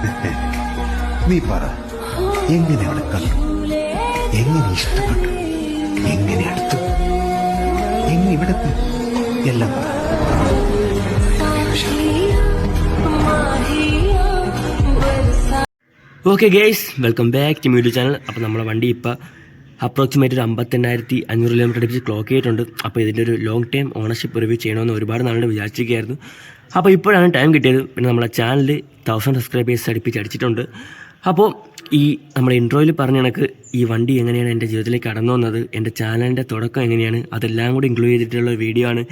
നീ പറ, എങ്ങനെ അവളെ കണ്ടു, എങ്ങനെ ഇഷ്ടപ്പെട്ടു, എങ്ങനെ അടുത്തു, എങ്ങനെ ഇവിടെ എല്ലാം പറ. Okay guys, welcome back to my YouTube channel. അപ്പോൾ നമ്മളെ വണ്ടി ഇപ്പോൾ അപ്രോക്സിമേറ്റ് ഒരു 58,500 കിലോമീറ്റർ അടുപ്പിച്ച് ക്ലോക്ക് ചെയ്തിട്ടുണ്ട്. അപ്പോൾ ഇതിൻ്റെ ഒരു ലോങ് ടൈം ഓണർഷിപ്പ് റിവ്യൂ ചെയ്യണമെന്ന് ഒരുപാട് നാളുകൾ വിചാരിച്ചിരിക്കുകയായിരുന്നു. അപ്പോൾ ഇപ്പോഴാണ് ടൈം കിട്ടിയത്. പിന്നെ നമ്മളെ ചാനൽ 1000 സബ്സ്ക്രൈബേഴ്സ് അടിച്ചിട്ടുണ്ട്. അപ്പോൾ ഈ നമ്മുടെ ഇൻട്രോയിൽ പറഞ്ഞ കണക്ക് ഈ വണ്ടി എങ്ങനെയാണ് എൻ്റെ ജീവിതത്തിലേക്ക് കടന്നു വന്നത്, എൻ്റെ ചാനലിൻ്റെ തുടക്കം എങ്ങനെയാണ്, അതെല്ലാം കൂടി ഇൻക്ലൂഡ് ചെയ്തിട്ടുള്ള വീഡിയോ ആണ്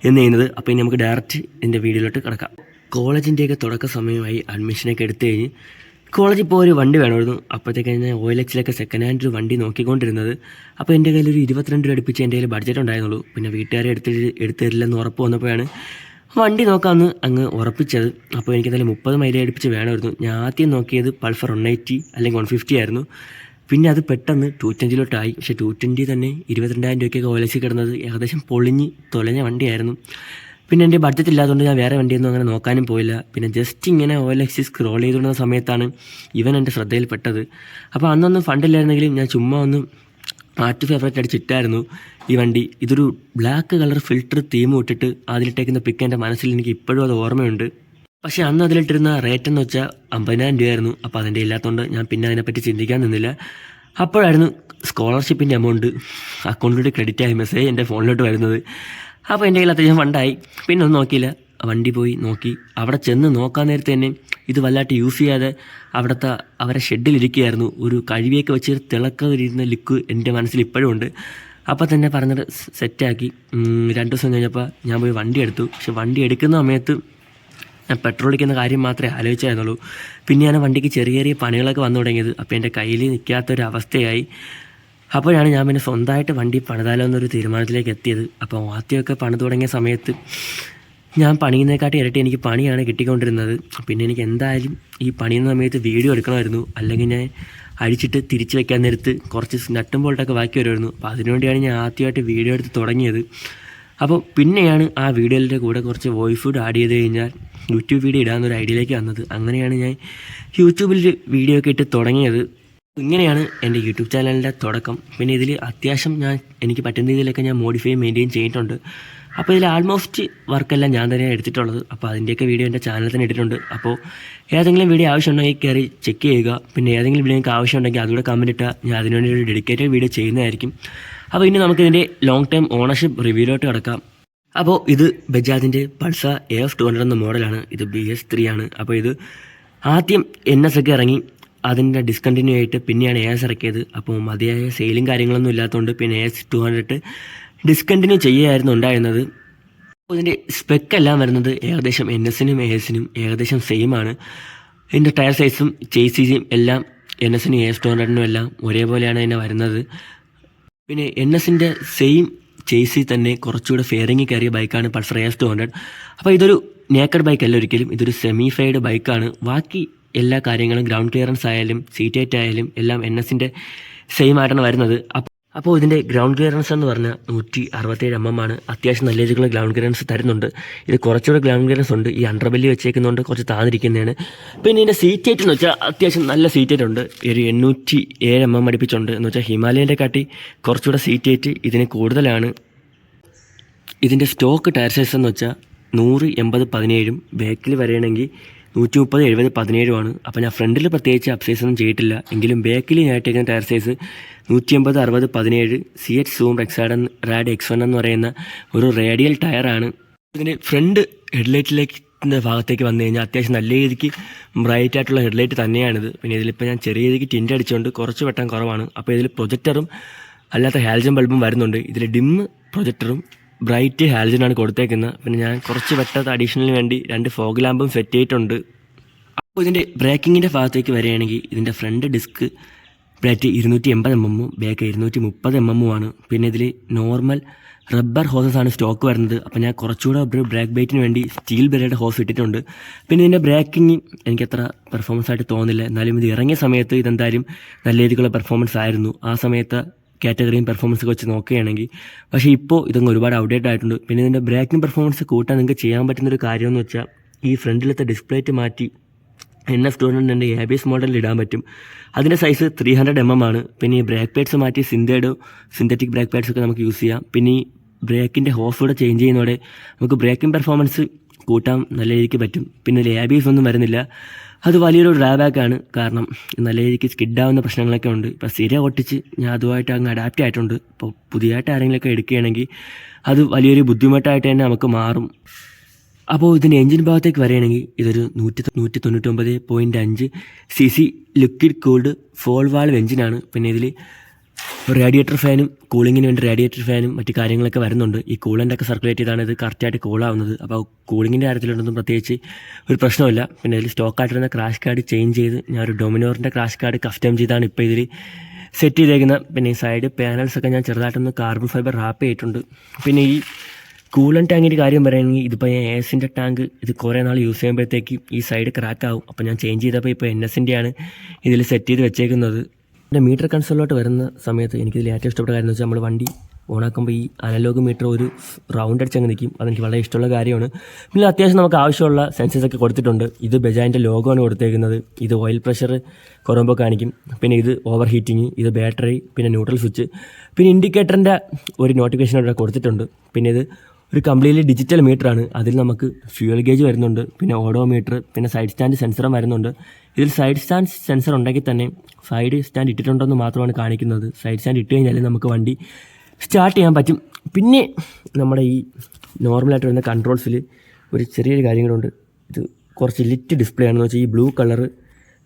എന്ന് ചെയ്യുന്നത്. അപ്പോൾ ഇനി നമുക്ക് ഡയറക്റ്റ് എൻ്റെ വീഡിയോയിലോട്ട് കിടക്കാം. കോളേജിൻ്റെയൊക്കെ തുടക്ക സമയമായി അഡ്മിഷനൊക്കെ എടുത്തു കഴിഞ്ഞ് കോളേജിൽ ഇപ്പോൾ ഒരു വണ്ടി വേണമായിരുന്നു. അപ്പോഴത്തേക്ക് ഞാൻ OLX സെക്കൻഡ് ഹാൻഡ് ഒരു വണ്ടി നോക്കിക്കൊണ്ടിരുന്നത്. അപ്പോൾ എൻ്റെ കയ്യിൽ ഒരു 22 രൂപ അടുപ്പിച്ച് എൻ്റെ കയ്യിൽ ബഡ്ജറ്റ് ഉണ്ടായിരുന്നുള്ളൂ. പിന്നെ വീട്ടുകാരെ എടുത്തു തരില്ലെന്ന് ഉറപ്പ് വന്നപ്പോഴാണ് വണ്ടി നോക്കാമെന്ന് അങ്ങ് ഉറപ്പിച്ചത്. അപ്പോൾ എനിക്കെന്തായാലും 30 മൈലേജ് അടുപ്പിച്ച് വേണമായിരുന്നു. ഞാൻ ആദ്യം നോക്കിയത് പൾസർ 180 അല്ലെങ്കിൽ 150 ആയിരുന്നു. പിന്നെ അത് പെട്ടെന്ന് 220 പക്ഷേ 220 തന്നെ 22,000 രൂപയ്ക്കൊക്കെ OLX കിടന്നത് ഏകദേശം പൊളിഞ്ഞ് തൊലഞ്ഞ വണ്ടിയായിരുന്നു. പിന്നെ എൻ്റെ ബഡ്ജറ്റ് ഇല്ലാത്തതുകൊണ്ട് ഞാൻ വേറെ വണ്ടിയൊന്നും അങ്ങനെ നോക്കാനും പോയില്ല. പിന്നെ ജസ്റ്റ് ഇങ്ങനെ OLX സ്ക്രോൾ ചെയ്തുകൊണ്ടിരുന്ന സമയത്താണ് ഇവൻ എൻ്റെ ശ്രദ്ധയിൽപ്പെട്ടത്. അപ്പോൾ അന്നൊന്നും ഫണ്ടില്ലായിരുന്നെങ്കിലും ഞാൻ ചുമ്മാ ഒന്ന് ആർട്ട് ഫേവറേറ്റ് അടിച്ചിട്ടായിരുന്നു ഈ വണ്ടി. ഇതൊരു ബ്ലാക്ക് കളർ ഫിൽറ്റർ തീം ഇട്ടിട്ട് അതിലിട്ടേക്കുന്ന പിക്ക് എൻ്റെ മനസ്സിൽ എനിക്ക് ഇപ്പോഴും അത് ഓർമ്മയുണ്ട്. പക്ഷേ അന്ന് അതിലിട്ടിരുന്ന റേറ്റ് എന്ന് വെച്ചാൽ 50,000 രൂപയായിരുന്നു. അപ്പോൾ അതിൻ്റെ ഇല്ലാത്തതുകൊണ്ട് ഞാൻ പിന്നെ അതിനെപ്പറ്റി ചിന്തിക്കാൻ നിന്നില്ല. അപ്പോഴായിരുന്നു സ്കോളർഷിപ്പിൻ്റെ എമൗണ്ട് അക്കൗണ്ടിലോട്ട് ക്രെഡിറ്റ് ആയി മെസ്സേജ് എൻ്റെ ഫോണിലോട്ട് വരുന്നത്. അപ്പോൾ എൻ്റെ കയ്യിൽ അത്യാവശ്യം ഫണ്ടായി. പിന്നെ ഒന്നും നോക്കിയില്ല, വണ്ടി പോയി നോക്കി. അവിടെ ചെന്ന് നോക്കാൻ നേരത്തെ തന്നെ ഇത് വല്ലാട്ട് യൂസ് ചെയ്യാതെ അവിടുത്തെ അവരെ ഷെഡിലിരിക്കുകയായിരുന്നു. ഒരു കഴിവിയൊക്കെ വെച്ച് തിളക്കതിരുന്ന ലുക്ക് എൻ്റെ മനസ്സിൽ ഇപ്പോഴും ഉണ്ട്. അപ്പോൾ തന്നെ പറഞ്ഞത് സെറ്റാക്കി. 2 ദിവസം കഴിഞ്ഞപ്പോൾ ഞാൻ പോയി വണ്ടി എടുത്തു. പക്ഷെ വണ്ടി എടുക്കുന്ന സമയത്ത് ഞാൻ പെട്രോൾ അടിക്കുന്ന കാര്യം മാത്രമേ ആലോചിച്ചായിരുന്നുള്ളൂ. പിന്നെയാണ് വണ്ടിക്ക് ചെറിയ ചെറിയ പണികളൊക്കെ വന്നു തുടങ്ങിയത്. അപ്പോൾ എൻ്റെ കയ്യിൽ നിൽക്കാത്തൊരവസ്ഥയായി. അപ്പോഴാണ് ഞാൻ പിന്നെ സ്വന്തമായിട്ട് വണ്ടി പണിതാലോ എന്നൊരു തീരുമാനത്തിലേക്ക് എത്തിയത്. അപ്പോൾ ആദ്യമൊക്കെ പണിത് തുടങ്ങിയ സമയത്ത് ഞാൻ പണിയുന്നതിനെക്കാട്ടി ഇരട്ടി എനിക്ക് പണിയാണ് കിട്ടിക്കൊണ്ടിരുന്നത്. പിന്നെ എനിക്ക് എന്തായാലും ഈ പണിയുന്ന സമയത്ത് വീഡിയോ എടുക്കണമായിരുന്നു. അല്ലെങ്കിൽ ഞാൻ അഴിച്ചിട്ട് തിരിച്ച് വെക്കാൻ നേരത്ത് കുറച്ച് നട്ടും ബോൾട്ടൊക്കെ ബാക്കി വരുമായിരുന്നു. അപ്പോൾ അതിനുവേണ്ടിയാണ് ഞാൻ ആദ്യമായിട്ട് വീഡിയോ എടുത്ത് തുടങ്ങിയത്. അപ്പോൾ പിന്നെയാണ് ആ വീഡിയോയുടെ കൂടെ കുറച്ച് വോയിസ് ഫുഡ് ആഡ് ചെയ്ത് കഴിഞ്ഞാൽ യൂട്യൂബ് വീഡിയോ ഇടാമെന്നൊരു ഐഡിയയിലേക്ക് വന്നത്. അങ്ങനെയാണ് ഞാൻ യൂട്യൂബിൽ വീഡിയോ ഒക്കെ ഇട്ട് തുടങ്ങിയത്. ഇങ്ങനെയാണ് എൻ്റെ യൂട്യൂബ് ചാനലിൻ്റെ തുടക്കം. പിന്നെ ഇതിൽ അത്യാവശ്യം എനിക്ക് പറ്റുന്ന രീതിയിലൊക്കെ ഞാൻ മോഡിഫൈ മെയിൻറ്റെയിൻ ചെയ്തിട്ടുണ്ട്. അപ്പോൾ ഇതിൽ ആൾമോസ്റ്റ് വർക്കെല്ലാം ഞാൻ തന്നെയാണ് എടുത്തിട്ടുള്ളത്. അപ്പോൾ അതിൻ്റെയൊക്കെ വീഡിയോ എൻ്റെ ചാനലിൽ തന്നെ ഇട്ടിട്ടുണ്ട്. അപ്പോൾ ഏതെങ്കിലും വീഡിയോ ആവശ്യമുണ്ടെങ്കിൽ കയറി ചെക്ക് ചെയ്യുക. പിന്നെ ഏതെങ്കിലും വീഡിയോ നിങ്ങൾക്ക് ആവശ്യമുണ്ടെങ്കിൽ അതുകൂടെ കമൻറ്റ് ഇട്ടാൽ ഞാൻ അതിനുവേണ്ടി ഒരു ഡെഡിക്കേറ്റഡ് വീഡിയോ ചെയ്യുന്നതായിരിക്കും. അപ്പോൾ ഇനി നമുക്കിതിൻ്റെ ലോങ് ടൈം ഓണർഷിപ്പ് റിവ്യൂലോട്ട് കിടക്കാം. അപ്പോൾ ഇത് ബജാജിൻ്റെ പൾസർ AF200 എന്ന മോഡലാണ്. ഇത് BS3 ആണ്. അപ്പോൾ ഇത് ആദ്യം NS ഒക്കെ ഇറങ്ങി അതിൻ്റെ ഡിസ്കണ്ടിന്യൂ ആയിട്ട് പിന്നെയാണ് AS ഇറക്കിയത്. അപ്പോൾ മതിയായ സെയിലും കാര്യങ്ങളൊന്നും ഇല്ലാത്തതുകൊണ്ട് പിന്നെ AS200 ഡിസ്കണ്ടിന്യൂ ചെയ്യുകയായിരുന്നു ഉണ്ടായിരുന്നത്. അപ്പോൾ ഇതിൻ്റെ സ്പെക്കെല്ലാം വരുന്നത് ഏകദേശം NSനും ASനും ഏകദേശം സെയിമാണ്. ഇതിൻ്റെ ടയർ സൈസും ചേസിയും എല്ലാം NSനും AS200നും എല്ലാം ഒരേപോലെയാണ് ഇതിനെ വരുന്നത്. പിന്നെ NSൻ്റെ സെയിം ചേസിൽ തന്നെ കുറച്ചുകൂടെ ഫെയറിങ്ങിൽ കയറിയ ബൈക്കാണ് പൾസർ AF200. അപ്പോൾ ഇതൊരു നേക്കഡ് ബൈക്കല്ല ഒരിക്കലും, ഇതൊരു സെമിഫൈഡ് ബൈക്കാണ്. ബാക്കി എല്ലാ കാര്യങ്ങളും ഗ്രൗണ്ട് ക്ലിയറൻസ് ആയാലും സീറ്റ് ഹൈറ്റ് ആയാലും എല്ലാം NSൻ്റെ സെയിം ആയിട്ടാണ് വരുന്നത്. അപ്പോൾ ഇതിൻ്റെ ഗ്രൗണ്ട് ക്ലിയറൻസ് എന്ന് പറഞ്ഞാൽ 167 mm ആണ്. അത്യാവശ്യം നല്ല രീതിയിലുള്ള ഗ്രൗണ്ട് ക്ലിയറൻസ് തരുന്നുണ്ട്. ഇത് കുറച്ചുകൂടെ ഗ്രൗണ്ട് ക്ലിയറൻസ് ഉണ്ട്. ഈ അണ്ടർബെല്ലി വെച്ചേക്കുന്നതുകൊണ്ട് കുറച്ച് താന്നിരിക്കുന്നതാണ്. പിന്നെ ഇതിൻ്റെ സീറ്റ് ഹൈറ്റ് എന്ന് വെച്ചാൽ അത്യാവശ്യം നല്ല സീറ്റ് ഹൈറ്റ് ഉണ്ട്. ഒരു 807 mm അടുപ്പിച്ചുണ്ട്. എന്ന് വെച്ചാൽ ഹിമാലയൻ്റെ കാട്ടി കുറച്ചുകൂടെ സീറ്റ് ഹൈറ്റ് ഇതിന് കൂടുതലാണ്. ഇതിൻ്റെ സ്റ്റോക്ക് ടയർ സൈസ് എന്ന് വെച്ചാൽ 100 80 17 ബാക്കിൽ വരികയാണെങ്കിൽ 130 70 17 അപ്പോൾ ഞാൻ ഫ്രണ്ടിൽ പ്രത്യേകിച്ച് അപ്സൈസ് ഒന്നും ചെയ്തിട്ടില്ല. എങ്കിലും ബാക്കിൽ ഞായിട്ടേക്കുന്ന ടയർ സൈസ് 180 60 17 CH സൂം റെക്സാഡൻ റാഡ് X1 എന്ന് പറയുന്ന ഒരു റേഡിയൽ ടയറാണ്. ഇതിന് ഫ്രണ്ട് ഹെഡ്ലൈറ്റിൻ്റെ ഭാഗത്തേക്ക് വന്നു കഴിഞ്ഞാൽ അത്യാവശ്യം നല്ല രീതിക്ക് ബ്രൈറ്റ് ആയിട്ടുള്ള ഹെഡ്ലൈറ്റ് തന്നെയാണിത്. പിന്നെ ഇതിലിപ്പോൾ ഞാൻ ചെറിയ രീതിക്ക് ടിൻ്റ് അടിച്ചുകൊണ്ട് കുറച്ച് വെട്ടം കുറവാണ്. അപ്പോൾ ഇതിൽ പ്രൊജക്ടറും അല്ലാത്ത ഹാലജൻ ബൾബും വരുന്നുണ്ട്. ഇതിൽ ഡിം പ്രൊജക്ടറും ബ്രൈറ്റ് ഹാലജനാണ് കൊടുത്തേക്കുന്നത്. പിന്നെ ഞാൻ കുറച്ച് വെട്ടത്ത് അഡീഷണലിന് വേണ്ടി 2 ഫോഗ് ലാമ്പും സെറ്റ് ചെയ്തിട്ടുണ്ട്. അപ്പോൾ ഇതിൻ്റെ ബ്രേക്കിങ്ങിൻ്റെ ഭാഗത്തേക്ക് വരികയാണെങ്കിൽ ഇതിൻ്റെ front disc brake 280 mm back 230 mm ആണ്. പിന്നെ ഇതിൽ നോർമൽ റബ്ബർ ഹോസസ് ആണ് സ്റ്റോക്ക് വരുന്നത്. അപ്പോൾ ഞാൻ കുറച്ചുകൂടെ ബ്രേക്ക് ബൈറ്റിന് വേണ്ടി സ്റ്റീൽ ബ്ലേഡ് ഹോസ് ഇട്ടിട്ടുണ്ട്. പിന്നെ ഇതിൻ്റെ ബ്രേക്കിങ് എനിക്കത്ര പെർഫോമൻസ് ആയിട്ട് തോന്നില്ല. എന്നാലും ഇത് ഇറങ്ങിയ സമയത്ത് ഇതെന്തായാലും നല്ല രീതിക്കുള്ള പെർഫോമൻസ് ആയിരുന്നു ആ സമയത്ത് കാറ്റഗറിയും പെർഫോമൻസ് ഒക്കെ വെച്ച് നോക്കുകയാണെങ്കിൽ. പക്ഷേ ഇപ്പോൾ ഇതൊന്നും ഒരുപാട് ഔട്ട്ഡേറ്റ് ആയിട്ടുണ്ട്. പിന്നെ ഇതിൻ്റെ ബ്രേക്കിംഗ് പെർഫോമൻസ് കൂട്ടാൻ നിങ്ങൾക്ക് ചെയ്യാൻ പറ്റുന്നൊരു കാര്യമെന്ന് വെച്ചാൽ ഈ ഫ്രണ്ടിലത്തെ ഡിസ്പ്ലേറ്റ് മാറ്റി NF200 ABS മോഡലിൽ ഇടാൻ പറ്റും. അതിൻ്റെ സൈസ് 300 mm ആണ്. പിന്നെ ഈ ബ്രേക്ക് പാഡ്സ് മാറ്റി സിന്തറ്റിക് ബ്രേക്ക് പാഡ്സ് ഒക്കെ നമുക്ക് യൂസ് ചെയ്യാം. പിന്നെ ഈ ബ്രേക്കിൻ്റെ ഹോസ് കൂടെ ചേഞ്ച് ചെയ്യുന്നതോടെ നമുക്ക് ബ്രേക്കിംഗ് പെർഫോമൻസ് കൂട്ടാൻ നല്ല രീതിക്ക് പറ്റും. പിന്നെ ഇതിൽ ABS ഒന്നും വരുന്നില്ല. അത് വലിയൊരു ഡ്രാബാക്കാണ്. കാരണം നല്ല രീതിക്ക് സ്കിഡാവുന്ന പ്രശ്നങ്ങളൊക്കെ ഉണ്ട്. ഇപ്പോൾ സ്ഥിരം ഒട്ടിച്ച് ഞാൻ അതുമായിട്ട് അങ്ങ് അഡാപ്റ്റ് ആയിട്ടുണ്ട്. ഇപ്പോൾ പുതിയതായിട്ട് ആരെങ്കിലുമൊക്കെ എടുക്കുകയാണെങ്കിൽ അത് വലിയൊരു ബുദ്ധിമുട്ടായിട്ട് തന്നെ നമുക്ക് മാറും. അപ്പോൾ ഇതിൻ്റെ എഞ്ചിൻ ഭാഗത്തേക്ക് വരികയാണെങ്കിൽ ഇതൊരു 199.5 cc ലിക്വിഡ് കൂൾഡ് 4 വാൾവ് എഞ്ചിനാണ്. പിന്നെ ഇതിൽ റേഡിയേറ്റർ ഫാനും കൂളിങ്ങിന് വേണ്ടി റേഡിയേറ്റർ ഫാനും മറ്റു കാര്യങ്ങളൊക്കെ വരുന്നുണ്ട്. ഈ കൂളൻ്റൊക്കെ സർക്കുലേറ്റ് ചെയ്താണ് ഇത് കറക്റ്റായിട്ട് കൂളാവുന്നത്. അപ്പോൾ കൂളിങ്ങിൻ്റെ കാര്യത്തിലൊന്നും പ്രത്യേകിച്ച് ഒരു പ്രശ്നമില്ല. പിന്നെ ഇതിൽ സ്റ്റോക്കായിട്ടിരുന്ന ക്രാഷ് കാർഡ് ചേഞ്ച് ചെയ്ത് ഞാനൊരു ഡൊമിനോറിൻ്റെ ക്രാഷ് കാർഡ് കസ്റ്റം ചെയ്താണ് ഇപ്പോൾ ഇതിൽ സെറ്റ് ചെയ്തേക്കുന്നത്. പിന്നെ ഈ സൈഡ് പാനൽസൊക്കെ ഞാൻ ചെറുതായിട്ടൊന്ന് കാർബൺ ഫൈബർ റാപ്പ് ചെയ്തിട്ടുണ്ട്. പിന്നെ ഈ കൂളൻ ടാങ്കിൻ്റെ കാര്യം പറയുകയാണെങ്കിൽ ഇതിപ്പോൾ ഞാൻ AS-ൻ്റെ ടാങ്ക് ഇത് കുറേ നാൾ യൂസ് ചെയ്യുമ്പോഴത്തേക്ക് ഈ സൈഡ് ക്രാക്കാവും. അപ്പോൾ ഞാൻ ചേഞ്ച് ചെയ്തപ്പോൾ ഇപ്പോൾ NS-ൻ്റെയാണ് ഇതിൽ സെറ്റ് ചെയ്ത് വെച്ചേക്കുന്നത്. എൻ്റെ മീറ്റർ കൺസോളിലോട്ട് വരുന്ന സമയത്ത് എനിക്കിതിൽ ഏറ്റവും ഇഷ്ടപ്പെട്ട കാര്യം എന്ന് വെച്ചാൽ നമ്മൾ വണ്ടി ഓണാക്കുമ്പോൾ ഈ അനലോഗ് മീറ്റർ ഒരു റൗണ്ട് അടിച്ചങ്ങ് നിൽക്കും. അതെനിക്ക് വളരെ ഇഷ്ടമുള്ള കാര്യമാണ്. പിന്നെ അത്യാവശ്യം നമുക്ക് ആവശ്യമുള്ള സെൻസേഴ്സൊക്കെ കൊടുത്തിട്ടുണ്ട്. ഇത് ബജാജിൻ്റെ ലോഗോ ആണ് കൊടുത്തേക്കുന്നത്. ഇത് ഓയിൽ പ്രഷർ കുറയുമ്പോൾ കാണിക്കും. പിന്നെ ഇത് ഓവർ ഹീറ്റിങ്, ഇത് ബാറ്ററി, പിന്നെ ന്യൂട്രൽ സ്വിച്ച്, പിന്നെ ഇൻഡിക്കേറ്ററിൻ്റെ ഒരു നോട്ടിഫിക്കേഷൻ ഇവിടെ കൊടുത്തിട്ടുണ്ട്. പിന്നെ ഇത് ഒരു കംപ്ലീറ്റ്ലി ഡിജിറ്റൽ മീറ്ററാണ്. അതിൽ നമുക്ക് ഫ്യൂൽ ഗേജ് വരുന്നുണ്ട്, പിന്നെ ഓഡോമീറ്റർ, പിന്നെ സൈഡ് സ്റ്റാൻഡ് സെൻസറും വരുന്നുണ്ട്. ഇതിൽ സൈഡ് സ്റ്റാൻഡ് സെൻസർ ഉണ്ടെങ്കിൽ തന്നെ സൈഡ് സ്റ്റാൻഡ് ഇട്ടിട്ടുണ്ടെന്ന് മാത്രമാണ് കാണിക്കുന്നത്. സൈഡ് സ്റ്റാൻഡ് ഇട്ട് കഴിഞ്ഞാൽ നമുക്ക് വണ്ടി സ്റ്റാർട്ട് ചെയ്യാൻ പറ്റും. പിന്നെ നമ്മുടെ ഈ നോർമലായിട്ട് വരുന്ന കൺട്രോൾസിൽ ഒരു ചെറിയൊരു കാര്യങ്ങളുണ്ട്. ഇത് കുറച്ച് ലിറ്റ് ഡിസ്പ്ലേ ആണെന്ന് വെച്ചാൽ ഈ ബ്ലൂ കളർ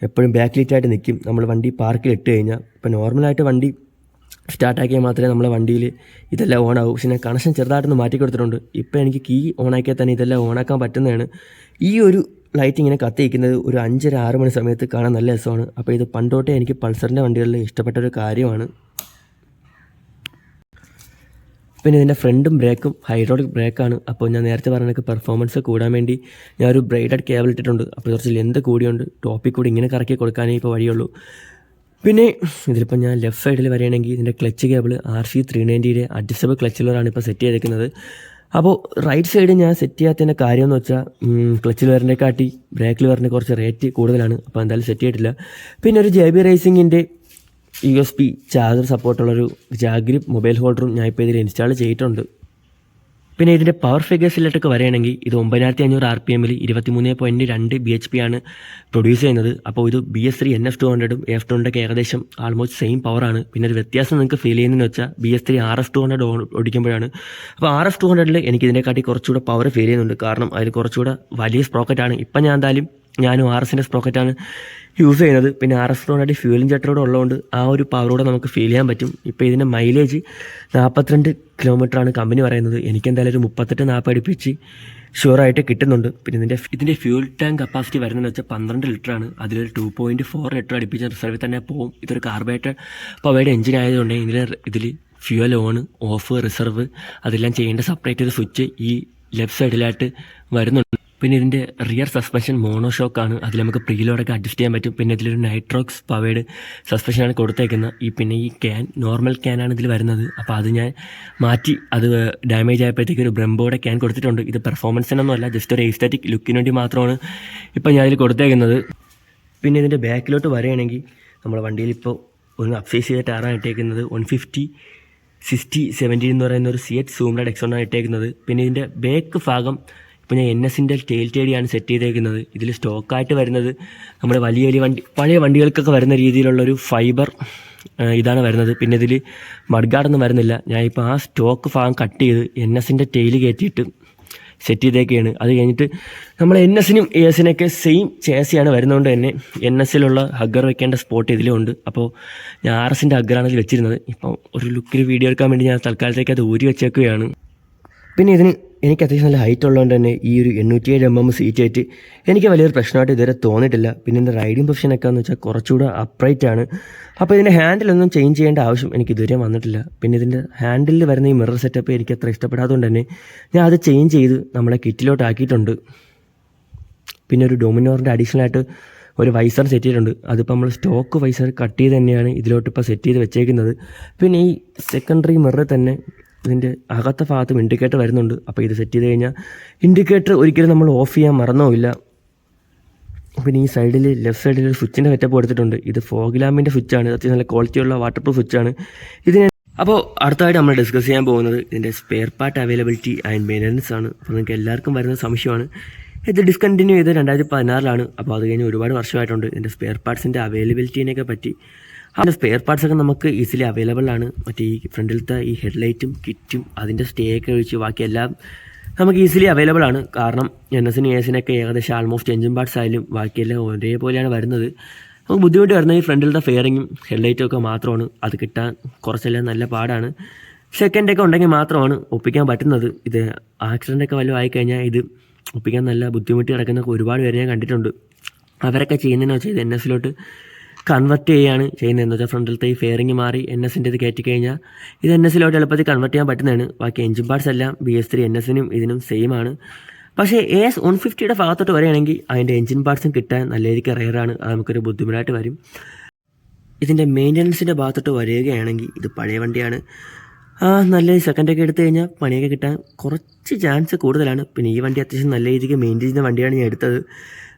എപ്പോഴും ബാക്ക് ലിറ്റായിട്ട് നിൽക്കും നമ്മൾ വണ്ടി പാർക്കിൽ ഇട്ട് കഴിഞ്ഞാൽ. ഇപ്പോൾ നോർമലായിട്ട് വണ്ടി സ്റ്റാർട്ടാക്കിയാൽ മാത്രമേ നമ്മളെ വണ്ടിയിൽ ഇതെല്ലാം ഓണാവും. പക്ഷേ ഞാൻ കണക്ഷൻ ചെറുതായിട്ടൊന്ന് മാറ്റി കൊടുത്തിട്ടുണ്ട്. ഇപ്പോൾ എനിക്ക് കീ ഓണാക്കിയാൽ തന്നെ ഇതെല്ലാം ഓണാക്കാൻ പറ്റുന്നതാണ്. ഈ ഒരു ലൈറ്റ് ഇങ്ങനെ കത്തിയിരിക്കുന്നത് ഒരു 5-6 മണി സമയത്ത് കാണാൻ നല്ല രസമാണ്. അപ്പോൾ ഇത് പണ്ടോട്ടേ എനിക്ക് പൾസറിൻ്റെ വണ്ടികളിൽ ഇഷ്ടപ്പെട്ടൊരു കാര്യമാണ്. പിന്നെ ഇതിൻ്റെ ഫ്രണ്ടും ബ്രേക്കും ഹൈഡ്രോളിക് ബ്രേക്കാണ്. അപ്പോൾ ഞാൻ നേരത്തെ പറഞ്ഞ പെർഫോമൻസ് കൂടാൻ വേണ്ടി ഞാനൊരു ബ്രൈഡഡ് കേബിൾ ഇട്ടിട്ടുണ്ട്. അപ്പോൾ കുറച്ച് ലെന്ത് കൂടിയുണ്ട്. ടോപ്പിൽ കൂടി ഇങ്ങനെ കറക്കി കൊടുക്കാനേ ഇപ്പോൾ വഴിയുള്ളൂ. പിന്നെ ഇതിലിപ്പോൾ ഞാൻ ലെഫ്റ്റ് സൈഡിൽ വരികയാണെങ്കിൽ ഇതിൻ്റെ clutch cable RC390 adjustable clutch ലിവറാണ് ഇപ്പോൾ സെറ്റ് ചെയ്തേക്കുന്നത്. അപ്പോൾ റൈറ്റ് സൈഡ് ഞാൻ സെറ്റ് ചെയ്യാത്തതിൻ്റെ കാര്യം എന്ന് വെച്ചാൽ ക്ലച്ച് ലിവറിനെ കാട്ടി ബ്രേക്ക് ലിവറിന് കുറച്ച് റേറ്റ് കൂടുതലാണ്. അപ്പോൾ എന്തായാലും സെറ്റ് ചെയ്തിട്ടില്ല. പിന്നെ ഒരു JB റേസിങ്ങിൻ്റെ USB ചാർജർ സപ്പോർട്ടുള്ളൊരു ജാഗ്രിപ്പ് മൊബൈൽ ഹോൾഡറും ഞാൻ ഇപ്പോൾ ഇതിൽ ഇൻസ്റ്റാൾ ചെയ്തിട്ടുണ്ട്. പിന്നെ ഇതിൻ്റെ പവർ ഫിഗേഴ്സിലോട്ടൊക്കെ വരികയാണെങ്കിൽ ഇത് 9500 RPM-ൽ 23.2 bhp ആണ് പ്രൊഡ്യൂസ് ചെയ്യുന്നത്. അപ്പോൾ ഇത് BS3 NF200ഉം AF200 ഏകദേശം ആൾമോസ്റ്റ് സെയിം പവറാണ്. പിന്നെ ഒരു വ്യത്യാസം നിങ്ങൾക്ക് ഫീൽ ചെയ്യുന്നതെന്ന് വെച്ചാൽ BS3 RF200 ഓടിക്കുമ്പോഴാണ്. അപ്പോൾ RF200-ൽ എനിക്ക് ഇതിനെക്കാട്ടി കുറച്ചുകൂടെ പവർ ഫീൽ ചെയ്യുന്നുണ്ട്. കാരണം അതിൽ കുറച്ചുകൂടെ വലിയ സ്പ്രോക്കറ്റാണ്. ഇപ്പം ഞാനും RS-ൻ്റെ സ്പ്രോക്കറ്റാണ് യൂസ് ചെയ്യുന്നത്. പിന്നെ RF200 ഫ്യൂൽ ഇഞ്ചക്ടറോടെ ഉള്ളതുകൊണ്ട് ആ ഒരു പവറോടെ നമുക്ക് ഫീൽ ചെയ്യാൻ പറ്റും. ഇപ്പോൾ ഇതിൻ്റെ മൈലേജ് 42 കിലോമീറ്ററാണ് കമ്പനി പറയുന്നത്. എനിക്കെന്തായാലും ഒരു 38-40 അടുപ്പിച്ച് ഷുവറായിട്ട് കിട്ടുന്നുണ്ട്. പിന്നെ ഇതിൻ്റെ ഫ്യൂൽ ടാങ്ക് കപ്പാസിറ്റി വരുന്നതെന്ന് വെച്ചാൽ 12 ലിറ്ററാണ്. അതിലൊരു 2.4 ലിറ്റർ അടുപ്പിച്ച് റിസർവിൽ തന്നെ പോകും. ഇതൊരു കാർബറേറ്റർ പവയുടെ എഞ്ചിൻ ആയതുകൊണ്ട് ഇതിൽ ഫ്യൂൽ ഓൺ ഓഫ് റിസർവ് അതെല്ലാം ചെയ്യേണ്ട സെപ്പറേറ്റ് ഒരു സ്വിച്ച് ഈ ലെഫ്റ്റ് സൈഡിലായിട്ട് വരുന്നുണ്ട്. പിന്നെ ഇതിൻ്റെ റിയർ സസ്പെൻഷൻ മോണോഷോക്കാണ്. അതിൽ നമുക്ക് പ്രീലോഡൊക്കെ അഡ്ജസ്റ്റ് ചെയ്യാൻ പറ്റും. പിന്നെ ഇതിലൊരു നൈട്രോക്സ് പവേഡ് സസ്പെൻഷനാണ് കൊടുത്തേക്കുന്നത്. പിന്നെ ഈ നോർമൽ ക്യാനാണ് ഇതിൽ വരുന്നത്. അപ്പോൾ അത് ഞാൻ മാറ്റി അത് ഡാമേജ് ആയപ്പോഴത്തേക്ക് ഒരു ബ്രംബോയുടെ ക്യാൻ കൊടുത്തിട്ടുണ്ട്. ഇത് പെർഫോമൻസിനൊന്നും അല്ല, ജസ്റ്റ് ഒരു എസ്തറ്റിക് ലുക്കിന് വേണ്ടി മാത്രമാണ് ഇപ്പോൾ ഞാൻ ഇതിൽ കൊടുത്തേക്കുന്നത്. പിന്നെ ഇതിൻ്റെ ബാക്കിലോട്ട് വരികയാണെങ്കിൽ നമ്മുടെ വണ്ടിയിൽ ഇപ്പോൾ ഒന്ന് അപ്സൈസ് ചെയ്ത ടയറാണ് ഇട്ടേക്കുന്നത്. 150/60/70 എന്ന് പറയുന്ന ഒരു CH സൂംഡ് X1 ഇട്ടേക്കുന്നത്. പിന്നെ ഇതിൻ്റെ ബാക്ക് ഭാഗം ഇപ്പോൾ ഞാൻ NS-ൻ്റെ ടെയിൽ ടേഡിയാണ് സെറ്റ് ചെയ്തേക്കുന്നത്. ഇതിൽ സ്റ്റോക്കായിട്ട് വരുന്നത് നമ്മുടെ പഴയ വണ്ടികൾക്കൊക്കെ വരുന്ന രീതിയിലുള്ളൊരു ഫൈബർ ഇതാണ് വരുന്നത്. പിന്നെ ഇതിൽ മഡ്ഗാർഡൊന്നും വരുന്നില്ല. ഞാനിപ്പോൾ ആ സ്റ്റോക്ക് ഭാഗം കട്ട് ചെയ്ത് NS-ൻ്റെ ടെയിൽ കയറ്റിയിട്ട് സെറ്റ് ചെയ്തേക്കുകയാണ്. അത് കഴിഞ്ഞിട്ട് നമ്മൾ NS-നും AS-നൊക്കെ സെയിം ചേസിയാണ് വരുന്നതുകൊണ്ട് തന്നെ NS-ലുള്ള ഹഗ്ഗർ വെക്കേണ്ട സ്പോട്ട് ഇതിലും ഉണ്ട്. അപ്പോൾ ഞാൻ RS-ൻ്റെ ഹഗ്ഗറാണ് ഇതിൽ വെച്ചിരുന്നത്. ഇപ്പോൾ ഒരു ലുക്കിൽ വീഡിയോ എടുക്കാൻ വേണ്ടി ഞാൻ തൽക്കാലത്തേക്ക് അത് ഊരി വെച്ചേക്കുകയാണ്. പിന്നെ എനിക്ക് അത്യാവശ്യം നല്ല ഹൈറ്റ് ഉള്ളതുകൊണ്ട് തന്നെ ഈ ഒരു 807 mm സീറ്റ് ആയിട്ട് എനിക്ക് വലിയൊരു പ്രശ്നമായിട്ട് ഇതുവരെ തോന്നിയിട്ടില്ല. പിന്നെ ഇതിൻ്റെ റൈഡിങ് പൊസിഷനൊക്കെ എന്ന് വെച്ചാൽ കുറച്ചുകൂടെ അപ്രൈറ്റ് ആണ്. അപ്പോൾ ഇതിൻ്റെ ഹാൻഡിലൊന്നും ചേഞ്ച് ചെയ്യേണ്ട ആവശ്യം എനിക്ക് ഇതുവരെ വന്നിട്ടില്ല. പിന്നെ ഇതിൻ്റെ ഹാൻഡിലിൽ വരുന്ന ഈ മിറർ സെറ്റപ്പ് എനിക്ക് അത്ര ഇഷ്ടപ്പെടാത്തതുകൊണ്ട് തന്നെ ഞാൻ അത് ചേഞ്ച് ചെയ്ത് നമ്മളെ കിറ്റിലോട്ട് ആക്കിയിട്ടുണ്ട്. പിന്നെ ഒരു ഡൊമിനോറിൻ്റെ അഡീഷണലായിട്ട് ഒരു വൈസർ സെറ്റ് ചെയ്തിട്ടുണ്ട്. അതിപ്പോൾ നമ്മൾ സ്റ്റോക്ക് വൈസർ കട്ട് ചെയ്ത് തന്നെയാണ് ഇതിലോട്ട് ഇപ്പോൾ സെറ്റ് ചെയ്ത് വെച്ചേക്കുന്നത്. പിന്നെ ഈ സെക്കൻഡറി മിറർ തന്നെ ഇതിൻ്റെ അകത്തെ ഭാഗത്തും ഇൻഡിക്കേറ്റർ വരുന്നുണ്ട്. അപ്പോൾ ഇത് സെറ്റ് ചെയ്ത് കഴിഞ്ഞാൽ ഇൻഡിക്കേറ്റർ ഒരിക്കലും നമ്മൾ ഓഫ് ചെയ്യാൻ മറന്നോയില്ല. പിന്നെ ഈ സൈഡിൽ ലെഫ്റ്റ് സൈഡിൽ ഒരു സ്വിച്ചിൻ്റെ സെറ്റപ്പ് കൊടുത്തിട്ടുണ്ട്. ഇത് ഫോഗ് ലാമ്പിൻ്റെ സ്വിച്ചാണ്. അത്യാവശ്യം നല്ല ക്വാളിറ്റിയുള്ള വാട്ടർ പ്രൂഫ് സ്വിച്ചാണ് ഇതിന്. അപ്പോൾ അടുത്തായിട്ട് നമ്മൾ ഡിസ്കസ് ചെയ്യാൻ പോകുന്നത് ഇതിൻ്റെ spare part availability and maintenance ആണ്. അപ്പോൾ നിങ്ങൾക്ക് എല്ലാവർക്കും വരുന്ന സംശയമാണ്. ഇത് ഡിസ്കണ്ടിന്യൂ ചെയ്ത് 2016 അപ്പോൾ അത് കഴിഞ്ഞ് ഒരുപാട് വർഷമായിട്ടുണ്ട്. ഇതിൻ്റെ സ്പെയർ പാർട്സിൻ്റെ അവൈലബിലിറ്റിനെയൊക്കെ പറ്റി. അതിൻ്റെ സ്പെയർ പാർട്സൊക്കെ നമുക്ക് ഈസിലി അവൈലബിൾ ആണ്. മറ്റേ ഈ ഫ്രണ്ടിലത്തെ ഈ ഹെഡ്ലൈറ്റും കിറ്റും അതിൻ്റെ സ്റ്റേ ഒക്കെ ഒഴിച്ച് ബാക്കിയെല്ലാം നമുക്ക് ഈസിലി അവൈലബിൾ ആണ്. കാരണം NS-നും AS-നൊക്കെ ഏകദേശം ആൾമോസ്റ്റ് എഞ്ചിൻ പാർട്സ് ആയാലും ബാക്കിയെല്ലാം ഒരേപോലെയാണ് വരുന്നത്. നമുക്ക് ബുദ്ധിമുട്ട് വരുന്നത് ഈ ഫ്രണ്ടിലത്തെ ഫെയറിങ്ങും ഹെഡ്ലൈറ്റും ഒക്കെ മാത്രമാണ്. അത് കിട്ടാൻ കുറച്ചെല്ലാം നല്ല പാടാണ്. സെക്കൻഡൊക്കെ ഉണ്ടെങ്കിൽ മാത്രമാണ് ഒപ്പിക്കാൻ പറ്റുന്നത്. ഇത് ആക്സിഡൻ്റൊക്കെ വല്ലതും ആയിക്കഴിഞ്ഞാൽ ഇത് ഒപ്പിക്കാൻ നല്ല ബുദ്ധിമുട്ടി കിടക്കുന്ന ഒരുപാട് പേരെ ഞാൻ കണ്ടിട്ടുണ്ട്. അവരൊക്കെ ചെയ്യുന്നതെന്ന് വെച്ചാൽ ഇത് NS-ലോട്ട് കൺവെർട്ട് ചെയ്യുകയാണ് ചെയ്യുന്നത്. എന്ന് വെച്ചാൽ ഫ്രണ്ടിലത്തെ ഈ ഫെയറിങ് മാറി NS-ൻ്റെ ഇത് കയറ്റി കഴിഞ്ഞാൽ ഇത് NS-ലോട്ട് എളുപ്പത്തിൽ കൺവെർട്ട് ചെയ്യാൻ പറ്റുന്നതാണ്. ബാക്കി എഞ്ചിൻ പാർട്സ് എല്ലാം BS3 NS-നും ഇതിനും സെയിം ആണ്. പക്ഷേ AS150യുടെ ഭാഗത്തോട്ട് വരികയാണെങ്കിൽ അതിൻ്റെ എഞ്ചിൻ പാർട്സും കിട്ടാൻ നല്ല രീതിക്ക് റെയറാണ്. അത് നമുക്കൊരു ബുദ്ധിമുട്ടായിട്ട് വരും. ഇതിൻ്റെ മെയിൻ്റനൻസിൻ്റെ ഭാഗത്തോട്ട് വരികയാണെങ്കിൽ ഇത് പഴയ വണ്ടിയാണ്. നല്ല സെക്കൻഡൊക്കെ എടുത്തു കഴിഞ്ഞാൽ പണിയൊക്കെ കിട്ടാൻ കുറച്ച് ചാൻസ് കൂടുതലാണ്. പിന്നെ ഈ വണ്ടി അത്യാവശ്യം നല്ല രീതിക്ക് മെയിൻറ്റെയിൻ ചെയ്യുന്ന വണ്ടിയാണ് ഞാൻ എടുത്തത്.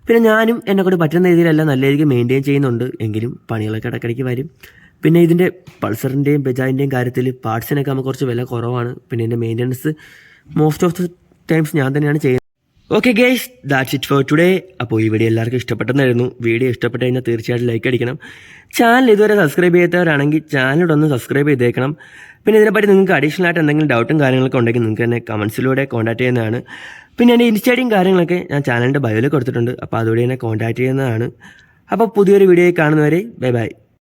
പിന്നെ ഞാനും എന്നെക്കൊണ്ട് പറ്റുന്ന രീതിയിലെല്ലാം നല്ല രീതിക്ക് മെയിൻറ്റെയിൻ ചെയ്യുന്നുണ്ട്. എങ്കിലും പണികളൊക്കെ ഇടയ്ക്കിടയ്ക്ക് വരും. പിന്നെ ഇതിൻ്റെ പൾസറിൻ്റെയും ബജാജിൻ്റെയും കാര്യത്തിൽ പാർട്സിനൊക്കെ നമുക്ക് കുറച്ച് വില കുറവാണ്. പിന്നെ ഇതിൻ്റെ maintenance most of the times ഞാൻ തന്നെയാണ് ചെയ്യുന്നത്. Okay guys, that's it for today. അപ്പോൾ ഈ വീഡിയോ എല്ലാവർക്കും ഇഷ്ടപ്പെട്ടെന്നായിരുന്നു. വീഡിയോ ഇഷ്ടപ്പെട്ട് കഴിഞ്ഞാൽ തീർച്ചയായിട്ടും ലൈക്ക് അടിക്കണം. ചാനൽ ഇതുവരെ സബ്സ്ക്രൈബ് ചെയ്യാത്തവരാണെങ്കിൽ ചാനലോടൊന്ന് സബ്സ്ക്രൈബ് ചെയ്തേക്കണം. പിന്നെ ഇതിനെപ്പറ്റി നിങ്ങൾക്ക് അഡീഷണൽ ആയിട്ട് എന്തെങ്കിലും ഡൗട്ടും കാര്യങ്ങളൊക്കെ ഉണ്ടെങ്കിൽ നിങ്ങൾക്ക് എന്നെ കമൻസിലൂടെ കോൺടാക്ട് ചെയ്യുന്നതാണ്. പിന്നെ എൻ്റെ ഇൻസ്റ്റൈഡിയും കാര്യങ്ങളൊക്കെ ഞാൻ ചാനലിൻ്റെ ബയോയിൽ കൊടുത്തിട്ടുണ്ട്. അപ്പോൾ അതുവഴി എന്നെ കോൺടാക്ട് ചെയ്യുന്നതാണ്. അപ്പോൾ പുതിയൊരു വീഡിയോയിൽ കാണുന്നവരെ ബൈ ബൈ.